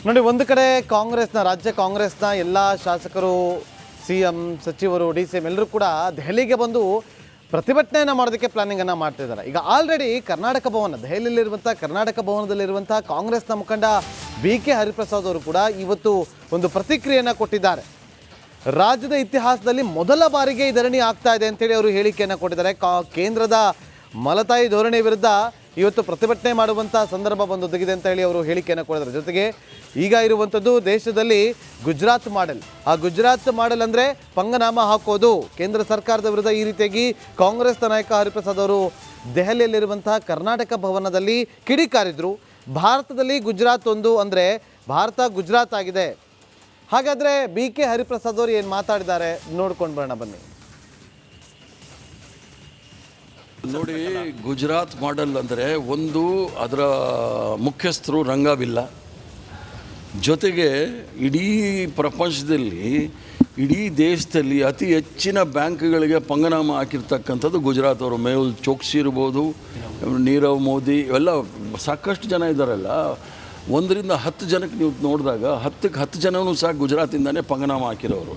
ನೋಡಿ, ಒಂದು ಕಡೆ ರಾಜ್ಯ ಕಾಂಗ್ರೆಸ್ನ ಎಲ್ಲ ಶಾಸಕರು, CM, ಸಚಿವರು, DCM ಎಲ್ಲರೂ ಕೂಡ ದೆಹಲಿಗೆ ಬಂದು ಪ್ರತಿಭಟನೆಯನ್ನು ಮಾಡೋದಕ್ಕೆ ಪ್ಲಾನಿಂಗನ್ನು ಮಾಡ್ತಿದ್ದಾರೆ. ಈಗ ಆಲ್ರೆಡಿ ಕರ್ನಾಟಕ ಭವನ, ದೆಹಲಿಯಲ್ಲಿರುವಂಥ ಕರ್ನಾಟಕ ಭವನದಲ್ಲಿರುವಂಥ ಕಾಂಗ್ರೆಸ್ನ ಮುಖಂಡ BK ಹರಿಪ್ರಸಾದ್ ಅವರು ಕೂಡ ಇವತ್ತು ಒಂದು ಪ್ರತಿಕ್ರಿಯೆಯನ್ನು ಕೊಟ್ಟಿದ್ದಾರೆ. ರಾಜ್ಯದ ಇತಿಹಾಸದಲ್ಲಿ ಮೊದಲ ಬಾರಿಗೆ ಈ ಧರಣಿ ಆಗ್ತಾ ಇದೆ ಅಂತೇಳಿ ಅವರು ಹೇಳಿಕೆಯನ್ನು ಕೊಟ್ಟಿದ್ದಾರೆ. ಕೇಂದ್ರದ ಮಲತಾಯಿ ಧೋರಣೆ ವಿರುದ್ಧ ಇವತ್ತು ಪ್ರತಿಭಟನೆ ಮಾಡುವಂಥ ಸಂದರ್ಭ ಬಂದೊದಗಿದೆ ಅಂತ ಹೇಳಿ ಅವರು ಹೇಳಿಕೆಯನ್ನು ಕೊಟ್ಟಿದ್ದಾರೆ. ಜೊತೆಗೆ ಈಗ ಇರುವಂಥದ್ದು ದೇಶದಲ್ಲಿ ಗುಜರಾತ್ ಮಾಡೆಲ್. ಆ ಗುಜರಾತ್ ಮಾಡೆಲ್ ಅಂದರೆ ಪಂಗನಾಮ ಹಾಕೋದು. ಕೇಂದ್ರ ಸರ್ಕಾರದ ವಿರುದ್ಧ ಈ ರೀತಿಯಾಗಿ ಕಾಂಗ್ರೆಸ್ ನಾಯಕ ಹರಿಪ್ರಸಾದ್ ಅವರು ದೆಹಲಿಯಲ್ಲಿರುವಂಥ ಕರ್ನಾಟಕ ಭವನದಲ್ಲಿ ಕಿಡಿಕಾರಿದ್ರು. ಭಾರತದಲ್ಲಿ ಗುಜರಾತ್ ಒಂದು ಅಂದರೆ ಭಾರತ ಗುಜರಾತ್ ಆಗಿದೆ. ಹಾಗಾದರೆ BK ಹರಿಪ್ರಸಾದ್ ಅವರು ಏನು ಮಾತಾಡಿದ್ದಾರೆ ನೋಡ್ಕೊಂಡು ಬರೋಣ ಬನ್ನಿ. ನೋಡಿ, ಗುಜರಾತ್ ಮಾಡೆಲ್ ಅಂದರೆ ಒಂದು ಅದರ ಮುಖ್ಯಸ್ಥರು ರಂಗವಿಲ್ಲ. ಜೊತೆಗೆ ಇಡೀ ಪ್ರಪಂಚದಲ್ಲಿ, ಇಡೀ ದೇಶದಲ್ಲಿ ಅತಿ ಹೆಚ್ಚಿನ ಬ್ಯಾಂಕ್ಗಳಿಗೆ ಪಂಗನಾಮ ಹಾಕಿರ್ತಕ್ಕಂಥದ್ದು ಗುಜರಾತ್ ಅವರು. ಮೇಹುಲ್ ಚೋಕ್ಸಿ ಇರ್ಬೋದು, ನೀರವ್ ಮೋದಿ, ಇವೆಲ್ಲ ಸಾಕಷ್ಟು ಜನ ಇದ್ದಾರಲ್ಲ. 1ರಿಂದ 10 ಜನಕ್ಕೆ ನೀವು ನೋಡಿದಾಗ 10 ಜನವೂ ಸಹ ಗುಜರಾತಿಂದನೇ ಪಂಗನಾಮ ಹಾಕಿರೋರು.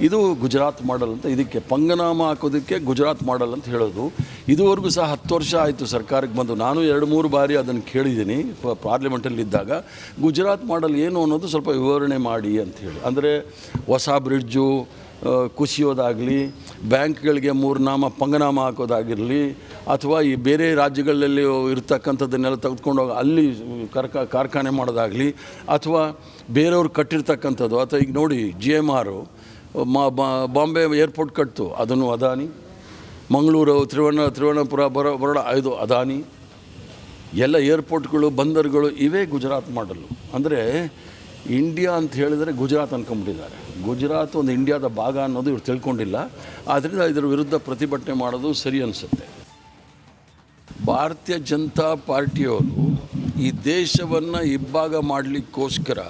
ಇದು ಗುಜರಾತ್ ಮಾಡೆಲ್ ಅಂತ. ಇದಕ್ಕೆ ಪಂಗನಾಮ ಹಾಕೋದಕ್ಕೆ ಗುಜರಾತ್ ಮಾಡೆಲ್ ಅಂತ ಹೇಳೋದು. ಇದುವರೆಗೂ ಸಹ 10 ವರ್ಷ ಆಯಿತು ಸರ್ಕಾರಕ್ಕೆ ಬಂದು. ನಾನು 2-3 ಬಾರಿ ಅದನ್ನು ಕೇಳಿದ್ದೀನಿ ಪಾರ್ಲಿಮೆಂಟಲ್ಲಿದ್ದಾಗ. ಗುಜರಾತ್ ಮಾಡೆಲ್ ಏನು ಅನ್ನೋದು ಸ್ವಲ್ಪ ವಿವರಣೆ ಮಾಡಿ ಅಂಥೇಳಿ. ಅಂದರೆ ಹೊಸ ಬ್ರಿಡ್ಜು ಕುಸಿಯೋದಾಗಲಿ, ಬ್ಯಾಂಕ್ಗಳಿಗೆ 3 ನಾಮ ಪಂಗನಾಮ ಹಾಕೋದಾಗಿರಲಿ, ಅಥವಾ ಈ ಬೇರೆ ರಾಜ್ಯಗಳಲ್ಲಿ ಇರ್ತಕ್ಕಂಥದ್ದನ್ನೆಲ್ಲ ತೆಗೆದುಕೊಂಡೋಗಿ ಅಲ್ಲಿ ಕಾರ್ಖಾನೆ ಮಾಡೋದಾಗಲಿ, ಅಥವಾ ಬೇರೆಯವ್ರು ಕಟ್ಟಿರ್ತಕ್ಕಂಥದ್ದು. ಅಥವಾ ಈಗ ನೋಡಿ, GMR ಬಾಂಬೆ ಏರ್ಪೋರ್ಟ್ ಕಟ್ತು, ಅದನ್ನು ಅದಾನಿ. ಮಂಗಳೂರು, ತ್ರಿವರ್ಣಪುರ, ಬರೋಡ, ಇದು ಅದಾನಿ. ಎಲ್ಲ ಏರ್ಪೋರ್ಟ್ಗಳು, ಬಂದರುಗಳು ಇವೇ ಗುಜರಾತ್ ಮಾಡಲು. ಅಂದರೆ ಇಂಡಿಯಾ ಅಂತ ಹೇಳಿದರೆ ಗುಜರಾತ್ ಅಂದ್ಕೊಂಡ್ಬಿಟ್ಟಿದ್ದಾರೆ. ಗುಜರಾತ್ ಒಂದು ಇಂಡಿಯಾದ ಭಾಗ ಅನ್ನೋದು ಇವ್ರು ತಿಳ್ಕೊಂಡಿಲ್ಲ. ಆದ್ದರಿಂದ ಇದರ ವಿರುದ್ಧ ಪ್ರತಿಭಟನೆ ಮಾಡೋದು ಸರಿ ಅನಿಸುತ್ತೆ. ಭಾರತೀಯ ಜನತಾ ಪಾರ್ಟಿಯವರು ಈ ದೇಶವನ್ನು ಇಬ್ಬಾಗ ಮಾಡಲಿಕ್ಕೋಸ್ಕರ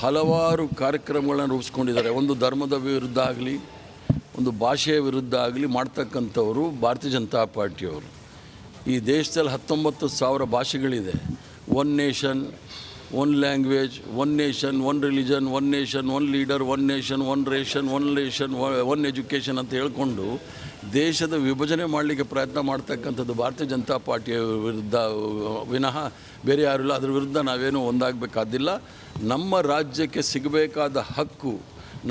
ಹಲವಾರು ಕಾರ್ಯಕ್ರಮಗಳನ್ನು ರೂಪಿಸ್ಕೊಂಡಿದ್ದಾರೆ. ಒಂದು ಧರ್ಮದ ವಿರುದ್ಧ ಆಗಲಿ, ಒಂದು ಭಾಷೆಯ ವಿರುದ್ಧ ಆಗಲಿ ಮಾಡ್ತಕ್ಕಂಥವರು ಭಾರತೀಯ ಜನತಾ ಪಾರ್ಟಿಯವರು. ಈ ದೇಶದಲ್ಲಿ 19,000 ಭಾಷೆಗಳಿದೆ. 1 nation 1 language, 1 nation 1 religion, 1 nation 1 leader, 1 nation 1 ration, 1 education ಅಂತ ಹೇಳ್ಕೊಂಡು ದೇಶದ ವಿಭಜನೆ ಮಾಡಲಿಕ್ಕೆ ಪ್ರಯತ್ನ ಮಾಡ್ತಕ್ಕಂಥದ್ದು ಭಾರತೀಯ ಜನತಾ ಪಾರ್ಟಿಯ ವಿರುದ್ಧ ವಿನಃ ಬೇರೆ ಯಾರೂ ಇಲ್ಲ. ಅದ್ರ ವಿರುದ್ಧ ನಾವೇನೂ ಒಂದಾಗಬೇಕಾದಿಲ್ಲ. ನಮ್ಮ ರಾಜ್ಯಕ್ಕೆ ಸಿಗಬೇಕಾದ ಹಕ್ಕು,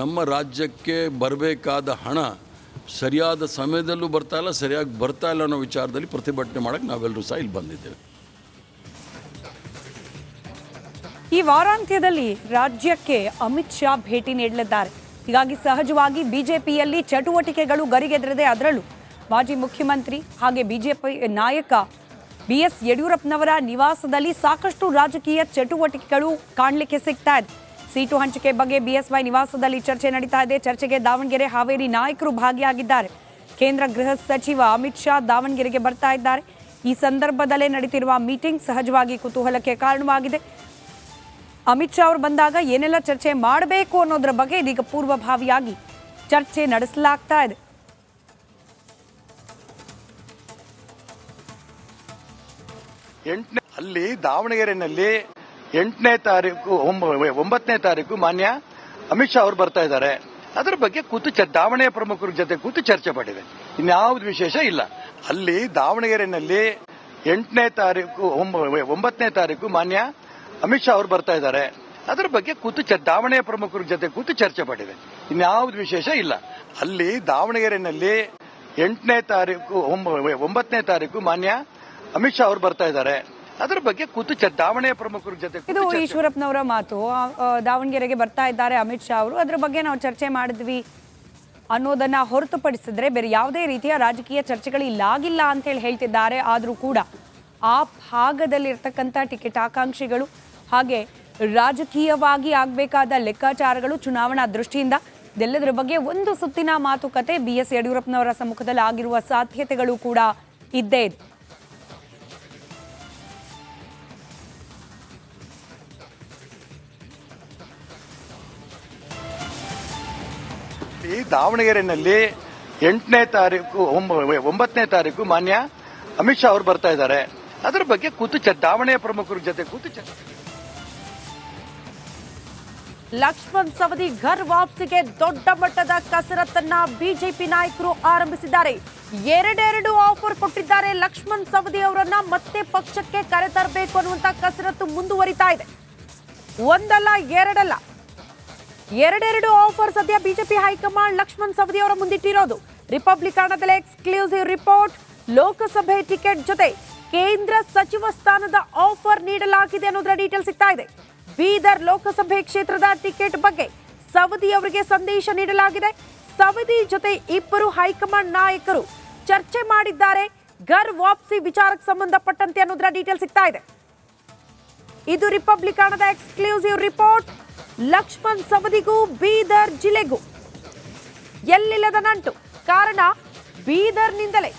ನಮ್ಮ ರಾಜ್ಯಕ್ಕೆ ಬರಬೇಕಾದ ಹಣ ಸರಿಯಾದ ಸಮಯದಲ್ಲೂ ಬರ್ತಾಯಿಲ್ಲ, ಸರಿಯಾಗಿ ಬರ್ತಾಯಿಲ್ಲ ಅನ್ನೋ ವಿಚಾರದಲ್ಲಿ ಪ್ರತಿಭಟನೆ ಮಾಡೋಕ್ಕೆ ನಾವೆಲ್ಲರೂ ಸಹ ಇಲ್ಲಿ ಬಂದಿದ್ದೇವೆ. ಈ ವಾರಾಂತ್ಯದಲ್ಲಿ ರಾಜ್ಯಕ್ಕೆ ಅಮಿತ್ ಶಾ ಭೇಟಿ ನೀಡಲಿದ್ದಾರೆ. ಹೀಗಾಗಿ ಸಹಜವಾಗಿ ಬಿಜೆಪಿಯಲ್ಲಿ ಚಟುವಟಿಕೆಗಳು ಗರಿಗೆದರಿದೆ. ಅದರಲ್ಲೂ ಮಾಜಿ ಮುಖ್ಯಮಂತ್ರಿ ಹಾಗೆ ಬಿಜೆಪಿ ನಾಯಕ BS ಯಡಿಯೂರಪ್ಪನವರ ನಿವಾಸದಲ್ಲಿ ಸಾಕಷ್ಟು ರಾಜಕೀಯ ಚಟುವಟಿಕೆಗಳು ಕಾಣಲಿಕ್ಕೆ ಸಿಗ್ತಾ ಇದೆ. ಸೀಟು ಹಂಚಿಕೆ ಬಗ್ಗೆ BSY ನಿವಾಸದಲ್ಲಿ ಚರ್ಚೆ ನಡೀತಾ ಇದೆ. ಚರ್ಚೆಗೆ ದಾವಣಗೆರೆ, ಹಾವೇರಿ ನಾಯಕರು ಭಾಗಿಯಾಗಿದ್ದಾರೆ. ಕೇಂದ್ರ ಗೃಹ ಸಚಿವ ಅಮಿತ್ ಶಾ ದಾವಣಗೆರೆಗೆ ಬರ್ತಾ ಇದ್ದಾರೆ. ಈ ಸಂದರ್ಭದಲ್ಲೇ ನಡೀತಿರುವ ಮೀಟಿಂಗ್ ಸಹಜವಾಗಿ ಕುತೂಹಲಕ್ಕೆ ಕಾರಣವಾಗಿದೆ. ಅಮಿತ್ ಶಾ ಅವರು ಬಂದಾಗ ಏನೆಲ್ಲ ಚರ್ಚೆ ಮಾಡಬೇಕು ಅನ್ನೋದ್ರ ಬಗ್ಗೆ ಇದೀಗ ಪೂರ್ವಭಾವಿಯಾಗಿ ಚರ್ಚೆ ನಡೆಸಲಾಗ್ತಾ ಇದೆ. ಅಲ್ಲಿ ದಾವಣಗೆರೆಯಲ್ಲಿ 8ನೇ ತಾರೀಕು 9ನೇ ತಾರೀಕು ಮಾನ್ಯ ಅಮಿತ್ ಶಾ ಅವರು ಬರ್ತಾ ಇದ್ದಾರೆ. ಅದರ ಬಗ್ಗೆ ದಾವಣಗೆರೆ ಪ್ರಮುಖರ ಜೊತೆ ಕೂತು ಚರ್ಚೆ ಮಾಡಿದೆ. ಇನ್ಯಾವುದು ವಿಶೇಷ ಇಲ್ಲ. ಅಲ್ಲಿ ದಾವಣಗೆರೆಯಲ್ಲಿ 8ನೇ ತಾರೀಕು 9ನೇ ತಾರೀಕು ಮಾನ್ಯ ಅಮಿತ್ ಶಾ ಅವರು ಬರ್ತಾ ಇದ್ದಾರೆ. ಅದರ ಬಗ್ಗೆ ದಾವಣಗೆರೆ ಪ್ರಮುಖರ ಜೊತೆ ಕೂತು ಚರ್ಚೆ ಮಾಡಿದೆ. ಇನ್ಯಾವುದು ವಿಶೇಷ ಇಲ್ಲ. ಅಲ್ಲಿ ದಾವಣಗೆರೆಯಲ್ಲಿ 8ನೇ ತಾರೀಕು 9ನೇ ತಾರೀಕು ಮಾನ್ಯ ಅಮಿತ್ ಶಾ ಅವರು ಬರ್ತಾ ಇದ್ದಾರೆ. ಅದರ ಬಗ್ಗೆ ದಾವಣಗೆರೆ ಪ್ರಮುಖರ ಜೊತೆ ಇದು ಈಶ್ವರಪ್ಪನವರ ಮಾತು. ದಾವಣಗೆರೆಗೆ ಬರ್ತಾ ಇದ್ದಾರೆ ಅಮಿತ್ ಶಾ ಅವರು, ಅದ್ರ ಬಗ್ಗೆ ನಾವು ಚರ್ಚೆ ಮಾಡಿದ್ವಿ ಅನ್ನೋದನ್ನ ಹೊರತುಪಡಿಸಿದ್ರೆ ಬೇರೆ ಯಾವುದೇ ರೀತಿಯ ರಾಜಕೀಯ ಚರ್ಚೆಗಳು ಇಲ್ಲಾಗಿಲ್ಲ ಅಂತ ಹೇಳ್ತಿದ್ದಾರೆ. ಆದರೂ ಕೂಡ ಆ ಭಾಗದಲ್ಲಿರ್ತಕ್ಕಂಥ ಟಿಕೆಟ್ ಆಕಾಂಕ್ಷಿಗಳು ಹಾಗೆ ರಾಜಕೀಯವಾಗಿ ಆಗಬೇಕಾದ ಲೆಕ್ಕಾಚಾರಗಳು, ಚುನಾವಣಾ ದೃಷ್ಟಿಯಿಂದ ಇದೆಲ್ಲದರ ಬಗ್ಗೆ ಒಂದು ಸುತ್ತಿನ ಮಾತುಕತೆ BS ಯಡಿಯೂರಪ್ಪನವರ ಸಮ್ಮುಖದಲ್ಲಿ ಆಗಿರುವ ಸಾಧ್ಯತೆಗಳು ಕೂಡ ಇದ್ದೇ ಇದೆ. ದಾವಣಗೆರೆಯಲ್ಲಿ 8ನೇ ತಾರೀಕು 9ನೇ ತಾರೀಕು ಮಾನ್ಯ ಅಮಿತ್ ಶಾ ಅವರು ಬರ್ತಾ ಇದ್ದಾರೆ. ಅದರ ಬಗ್ಗೆ ದಾವಣಗೆರೆ ಪ್ರಮುಖರ ಜೊತೆ ಕೂತು ಲಕ್ಷ್ಮಣ್ ಸವದಿ ಘರ್ ವಾಪಸಿಗೆ ದೊಡ್ಡ ಮಟ್ಟದ ಕಸರತ್ತನ್ನ ಬಿಜೆಪಿ ನಾಯಕರು ಆರಂಭಿಸಿದ್ದಾರೆ. ಎರಡೆರಡು ಆಫರ್ ಕೊಟ್ಟಿದ್ದಾರೆ. ಲಕ್ಷ್ಮಣ್ ಸವದಿ ಅವರನ್ನ ಮತ್ತೆ ಪಕ್ಷಕ್ಕೆ ಕರೆತರಬೇಕು ಅನ್ನುವಂತ ಕಸರತ್ತು ಮುಂದುವರಿತಾ ಇದೆ. ಒಂದಲ್ಲ ಎರಡಲ್ಲ, ಎರಡೆರಡು ಆಫರ್ ಸದ್ಯ ಬಿಜೆಪಿ ಹೈಕಮಾಂಡ್ ಲಕ್ಷ್ಮಣ್ ಸವದಿ ಅವರ ಮುಂದಿಟ್ಟಿರೋದು. ರಿಪಬ್ಲಿಕನದಲ್ಲಿ ಎಕ್ಸ್ಕ್ಲೂಸಿವ್ ರಿಪೋರ್ಟ್. ಲೋಕಸಭೆ ಟಿಕೆಟ್ ಜೊತೆ ಕೇಂದ್ರ ಸಚಿವ ಸ್ಥಾನದ ಆಫರ್ ನೀಡಲಾಗಿದೆ ಅನ್ನೋದರ ಡೀಟೇಲ್ ಸಿಗ್ತಾ ಇದೆ. ಬೀದರ್ ಲೋಕಸಭೆ ಕ್ಷೇತ್ರದ ಟಿಕೆಟ್ ಬಗ್ಗೆ ಸವದಿ ಅವರಿಗೆ ಸಂದೇಶ ನೀಡಲಾಗಿದೆ. ಸವದಿ ಜೊತೆ ಇಬ್ಬರು ಹೈಕಮಾಂಡ್ ನಾಯಕರು ಚರ್ಚೆ ಮಾಡಿದ್ದಾರೆ. ಘರ್ ವಾಪಸಿ ವಿಚಾರಕ್ಕೆ ಸಂಬಂಧಪಟ್ಟಂತೆ ಅನ್ನೋದರ ಡೀಟೇಲ್ ಸಿಗ್ತಾ ಇದೆ. ಇದು ರಿಪಬ್ಲಿಕನದ ಎಕ್ಸ್ಕ್ಲೂಸಿವ್ ರಿಪೋರ್ಟ್. ಲಕ್ಷ್ಮಣ್ ಸವದಿಗೂ ಬೀದರ್ ಜಿಲ್ಲೆಗೂ ಎಲ್ಲಿಲ್ಲದ ನಂಟು. ಕಾರಣ ಬೀದರ್ನಿಂದಲೇ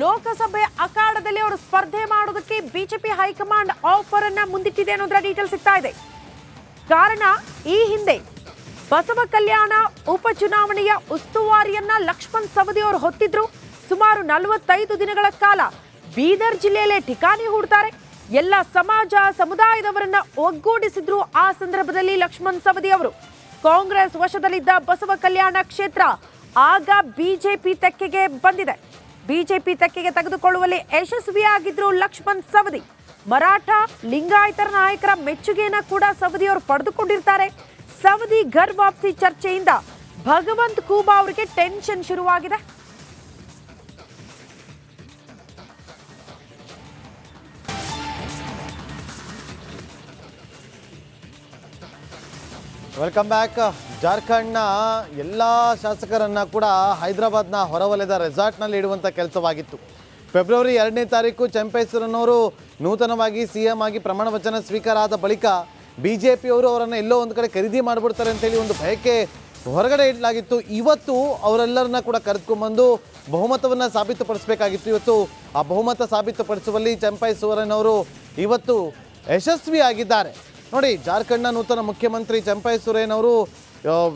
ಲೋಕಸಭೆ ಅಖಾಡದಲ್ಲಿ ಅವರು ಸ್ಪರ್ಧೆ ಮಾಡೋದಕ್ಕೆ ಬಿಜೆಪಿ ಹೈಕಮಾಂಡ್ ಆಫರ್ ಅನ್ನ ಮುಂದಿಟ್ಟಿದೆ ಅನ್ನೋದರ ಡೀಟೇಲ್ ಸಿಗ್ತಾ ಇದೆ. ಕಾರಣ ಈ ಹಿಂದೆ ಬಸವ ಕಲ್ಯಾಣ ಉಪಚುನಾವಣೆಯ ಉಸ್ತುವಾರಿಯನ್ನ ಲಕ್ಷ್ಮಣ್ ಸವದಿ ಅವರು ಹೊತ್ತಿದ್ರು. ಸುಮಾರು 45 ದಿನಗಳ ಕಾಲ ಬೀದರ್ ಜಿಲ್ಲೆಯಲ್ಲೇ ಠಿಕಾಣಿ ಹೂಡ್ತಾರೆ. ಎಲ್ಲ ಸಮಾಜ ಸಮುದಾಯದವರನ್ನ ಒಗ್ಗೂಡಿಸಿದ್ರು. ಆ ಸಂದರ್ಭದಲ್ಲಿ ಲಕ್ಷ್ಮಣ್ ಸವದಿ ಅವರು ಕಾಂಗ್ರೆಸ್ ವಶದಲ್ಲಿದ್ದ ಬಸವ ಕಲ್ಯಾಣ ಕ್ಷೇತ್ರ ಆಗ ಬಿಜೆಪಿ ತೆಕ್ಕೆಗೆ ಬಂದಿದೆ. ಬಿಜೆಪಿ ತೆಕ್ಕೆಗೆ ತೆಗೆದುಕೊಳ್ಳುವಲ್ಲಿ ಯಶಸ್ವಿಯಾಗಿದ್ರು ಲಕ್ಷ್ಮಣ್ ಸವದಿ. ಮರಾಠ ಲಿಂಗಾಯತರ ನಾಯಕರ ಮೆಚ್ಚುಗೆಯನ್ನ ಕೂಡ ಸವದಿ ಅವರು ಪಡೆದುಕೊಂಡಿರ್ತಾರೆ. ಸವದಿ ಘರ್ ವಾಪಸಿ ಚರ್ಚೆಯಿಂದ ಭಗವಂತ್ ಖೂಬಾ ಅವರಿಗೆ ಟೆನ್ಷನ್ ಶುರುವಾಗಿದೆ. Welcome back. ಜಾರ್ಖಂಡ್ನ ಎಲ್ಲ ಶಾಸಕರನ್ನ ಕೂಡ ಹೈದರಾಬಾದ್ನ ಹೊರವಲಯದ ರೆಸಾರ್ಟ್ನಲ್ಲಿ ಇಡುವಂಥ ಕೆಲಸವಾಗಿತ್ತು. ಫೆಬ್ರವರಿ 2ನೇ ತಾರೀಕು ಚಂಪೇಶ್ವರನವರು ನೂತನವಾಗಿ CM ಆಗಿ ಪ್ರಮಾಣ ವಚನ ಸ್ವೀಕಾರ ಆದ ಬಳಿಕ BJPಯವರು ಅವರನ್ನು ಎಲ್ಲೋ ಒಂದು ಕಡೆ ಖರೀದಿ ಮಾಡಿಬಿಡ್ತಾರೆ ಅಂತೇಳಿ ಒಂದು ಭಯಕ್ಕೆ ಹೊರಗಡೆ ಇಡಲಾಗಿತ್ತು. ಇವತ್ತು ಅವರೆಲ್ಲರನ್ನ ಕೂಡ ಕರೆದುಕೊಂಡ್ಬಂದು ಬಹುಮತವನ್ನು ಸಾಬೀತುಪಡಿಸಬೇಕಾಗಿತ್ತು. ಇವತ್ತು ಆ ಬಹುಮತ ಸಾಬೀತುಪಡಿಸುವಲ್ಲಿ ಚಂಪೇಶ್ವರನವರು ಇವತ್ತು ಯಶಸ್ವಿಯಾಗಿದ್ದಾರೆ. ನೋಡಿ, ಜಾರ್ಖಂಡ್ನ ನೂತನ ಮುಖ್ಯಮಂತ್ರಿ ಚಂಪೈ ಸೊರೇನ್ ಅವರು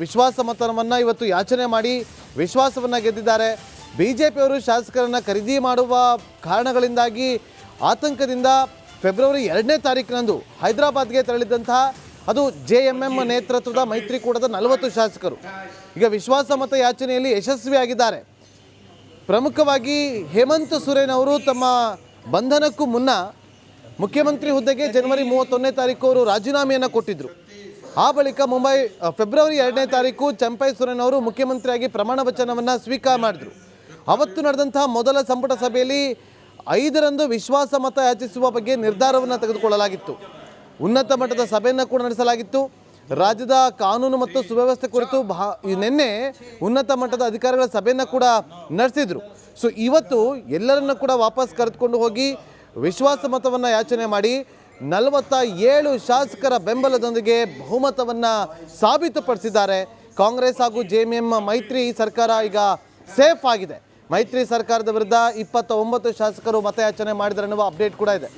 ವಿಶ್ವಾಸ ಮತವನ್ನು ಇವತ್ತು ಯಾಚನೆ ಮಾಡಿ ವಿಶ್ವಾಸವನ್ನು ಗೆದ್ದಿದ್ದಾರೆ. BJPಯವರು ಶಾಸಕರನ್ನು ಖರೀದಿ ಮಾಡುವ ಕಾರಣಗಳಿಂದಾಗಿ ಆತಂಕದಿಂದ ಫೆಬ್ರವರಿ 2ನೇ ತಾರೀಕಿನಂದು ಹೈದರಾಬಾದ್ಗೆ ತೆರಳಿದ್ದಂತಹ ಅದು JMM ನೇತೃತ್ವದ ಮೈತ್ರಿಕೂಟದ 40 ಶಾಸಕರು ಈಗ ವಿಶ್ವಾಸ ಮತ ಯಾಚನೆಯಲ್ಲಿ ಯಶಸ್ವಿಯಾಗಿದ್ದಾರೆ. ಪ್ರಮುಖವಾಗಿ ಹೇಮಂತ್ ಸೊರೇನ್ ಅವರು ತಮ್ಮ ಬಂಧನಕ್ಕೂ ಮುನ್ನ ಮುಖ್ಯಮಂತ್ರಿ ಹುದ್ದೆಗೆ ಜನವರಿ 31ನೇ ತಾರೀಕು ಅವರು ರಾಜೀನಾಮೆಯನ್ನು ಕೊಟ್ಟಿದ್ದರು. ಆ ಬಳಿಕ ಫೆಬ್ರವರಿ 2ನೇ ತಾರೀಕು ಚಂಪೈ ಸೊರೇನ್ ಅವರು ಮುಖ್ಯಮಂತ್ರಿಯಾಗಿ ಪ್ರಮಾಣ ವಚನವನ್ನು ಸ್ವೀಕಾರ ಮಾಡಿದರು. ಅವತ್ತು ನಡೆದಂತಹ ಮೊದಲ ಸಂಪುಟ ಸಭೆಯಲ್ಲಿ 5ರಂದು ವಿಶ್ವಾಸ ಮತ ಯಾಚಿಸುವ ಬಗ್ಗೆ ನಿರ್ಧಾರವನ್ನು ತೆಗೆದುಕೊಳ್ಳಲಾಗಿತ್ತು. ಉನ್ನತ ಮಟ್ಟದ ಸಭೆಯನ್ನು ಕೂಡ ನಡೆಸಲಾಗಿತ್ತು. ರಾಜ್ಯದ ಕಾನೂನು ಮತ್ತು ಸುವ್ಯವಸ್ಥೆ ಕುರಿತು ನಿನ್ನೆ ಉನ್ನತ ಮಟ್ಟದ ಅಧಿಕಾರಿಗಳ ಸಭೆಯನ್ನು ಕೂಡ ನಡೆಸಿದರು. ಸೊ ಇವತ್ತು ಎಲ್ಲರನ್ನ ಕೂಡ ವಾಪಸ್ ಕರೆದುಕೊಂಡು ಹೋಗಿ ವಿಶ್ವಾಸ ಮತವನ್ನು ಯಾಚನೆ ಮಾಡಿ 47 ಶಾಸಕರ ಬೆಂಬಲದೊಂದಿಗೆ ಬಹುಮತವನ್ನು ಸಾಬೀತುಪಡಿಸಿದ್ದಾರೆ. ಕಾಂಗ್ರೆಸ್ ಹಾಗೂ JMM ಮೈತ್ರಿ ಸರ್ಕಾರ ಈಗ ಸೇಫ್ ಆಗಿದೆ. ಮೈತ್ರಿ ಸರ್ಕಾರದ ವಿರುದ್ಧ 29 ಶಾಸಕರು ಮತಯಾಚನೆ ಮಾಡಿದ್ದಾರೆ ಅನ್ನುವ ಅಪ್ಡೇಟ್ ಕೂಡ ಇದೆ.